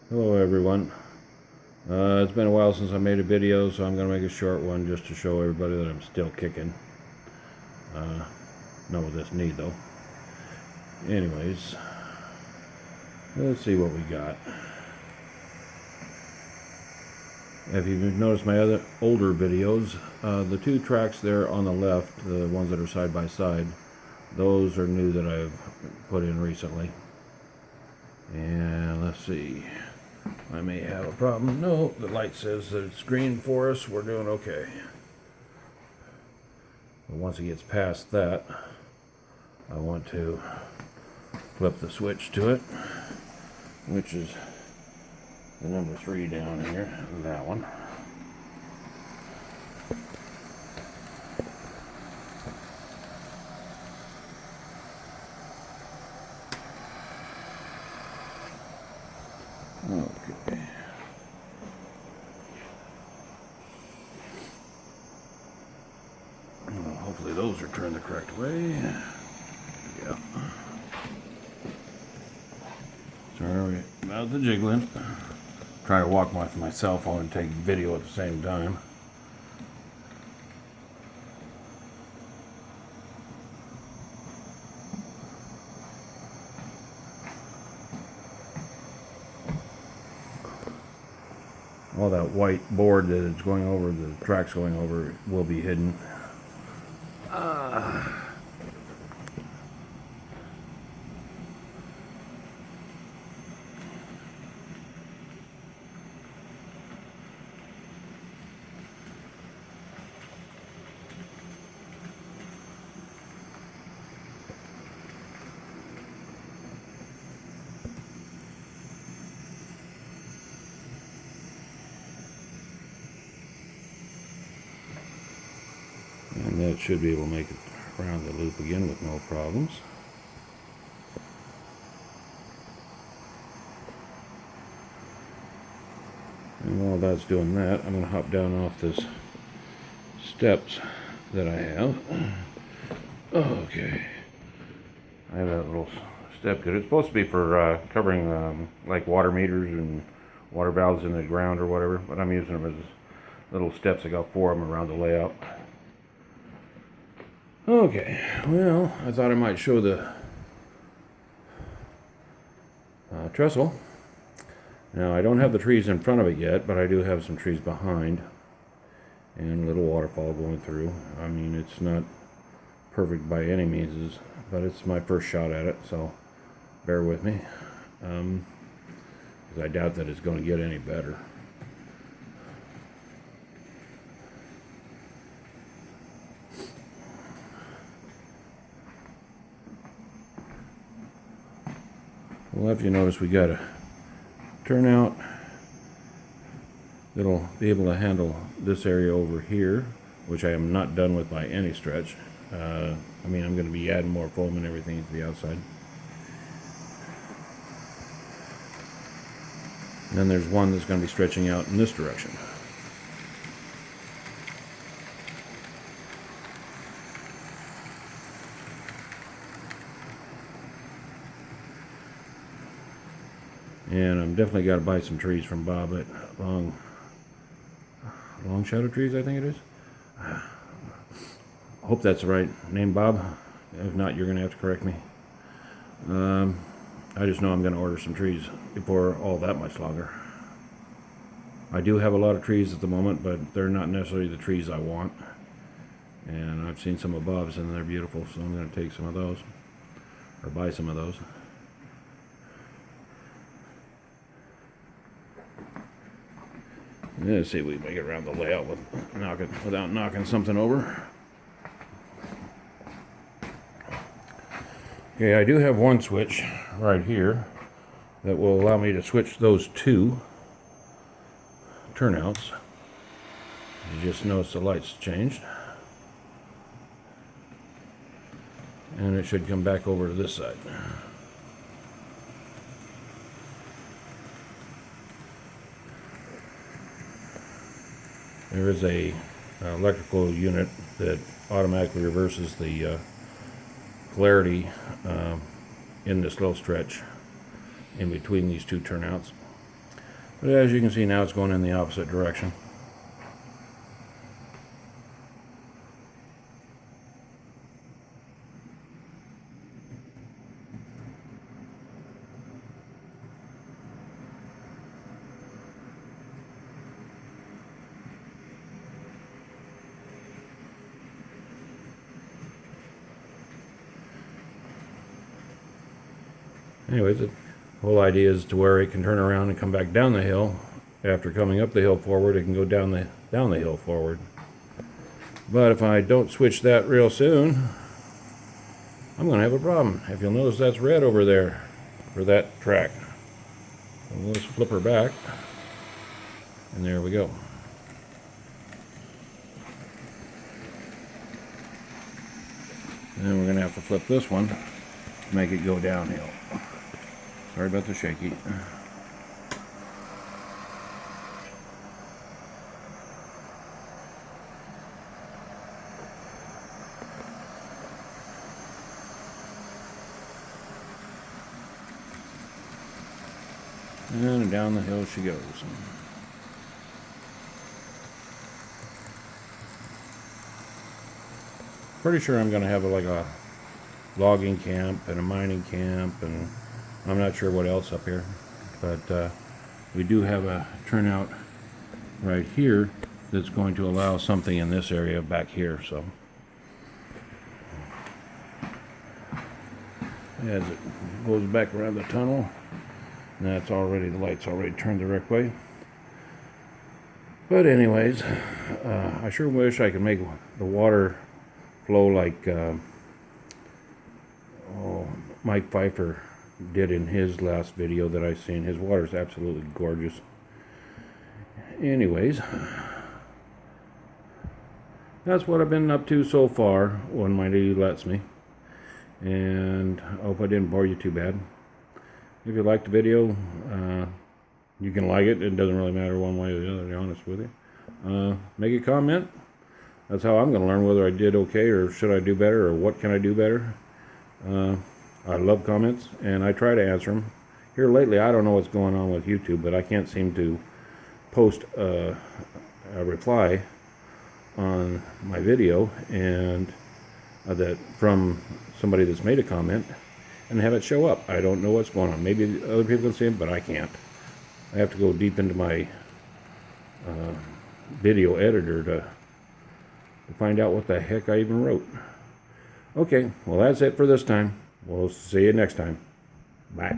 Hello everyone. It's been a while since I made a video, so I'm going to make a short one just to show everybody that I'm still kicking. Not with this knee though. Anyways, let's see what we got. If you've noticed my other older videos, the two tracks there on the left, the ones that are side by side, those are new that I've put in recently. And let's see. I may have a problem. No, the light says that it's green for us. We're doing okay. But once it gets past that, I want to flip the switch to it, which is the number 3 down here, that one. Okay. Well, hopefully those are turned the correct way. Yeah. Sorry about the jiggling. Trying to walk my cell phone and take video at the same time. All that white board that it's going over, the track's going over, will be hidden. And that should be able to make it around the loop again with no problems. And while that's doing that, I'm going to hop down off this steps that I have. Okay. I have that little step kit. It's supposed to be for covering like water meters and water valves in the ground or whatever, but I'm using them as little steps. I got 4 of them around the layout. Okay, well, I thought I might show the trestle. Now, I don't have the trees in front of it yet, but I do have some trees behind and a little waterfall going through. I mean, it's not perfect by any means, but it's my first shot at it, so bear with me, because I doubt that it's going to get any better. Well, if you notice, we got a turnout that'll be able to handle this area over here, which I am not done with by any stretch. I mean, I'm going to be adding more foam and everything to the outside. And then there's one that's going to be stretching out in this direction. And I'm definitely got to buy some trees from Bob at Long Shadow Trees, I think it is. Hope that's the right name, Bob. If not, you're going to have to correct me. I just know I'm going to order some trees before all that much longer. I do have a lot of trees at the moment, but they're not necessarily the trees I want. And I've seen some of Bob's and they're beautiful, so I'm going to take some of those, or buy some of those. Let's see if we can make it around the layout without knocking something over. Okay, I do have one switch right here that will allow me to switch those 2 turnouts. You just notice the lights changed. And it should come back over to this side. There is a electrical unit that automatically reverses the polarity in this little stretch in between these two turnouts. But as you can see now, it's going in the opposite direction. Anyways, the whole idea is to where it can turn around and come back down the hill. After coming up the hill forward, it can go down the hill forward. But if I don't switch that real soon, I'm going to have a problem. If you'll notice, that's red over there for that track. So let's flip her back. And there we go. And then we're going to have to flip this one to make it go downhill. Sorry about the shaky. And down the hill she goes. Pretty sure I'm going to have like a logging camp and a mining camp, and I'm not sure what else up here. But we do have a turnout right here that's going to allow something in this area back here. So as it goes back around the tunnel, that's already, the light's already turned the correct way. But anyways, I sure wish I could make the water flow like Mike Pfeiffer did in his last video that I seen. His water's absolutely gorgeous. Anyways, that's what I've been up to so far when my lady lets me. And I hope I didn't bore you too bad. If you liked the video, you can like it. It doesn't really matter one way or the other, to be honest with you. Make a comment. That's how I'm going to learn whether I did okay or should I do better or what can I do better. I love comments, and I try to answer them. Here lately, I don't know what's going on with YouTube, but I can't seem to post a reply on my video and that from somebody that's made a comment and have it show up. I don't know what's going on. Maybe other people can see it, but I can't. I have to go deep into my video editor to find out what the heck I even wrote. Okay, well, that's it for this time. We'll see you next time. Bye.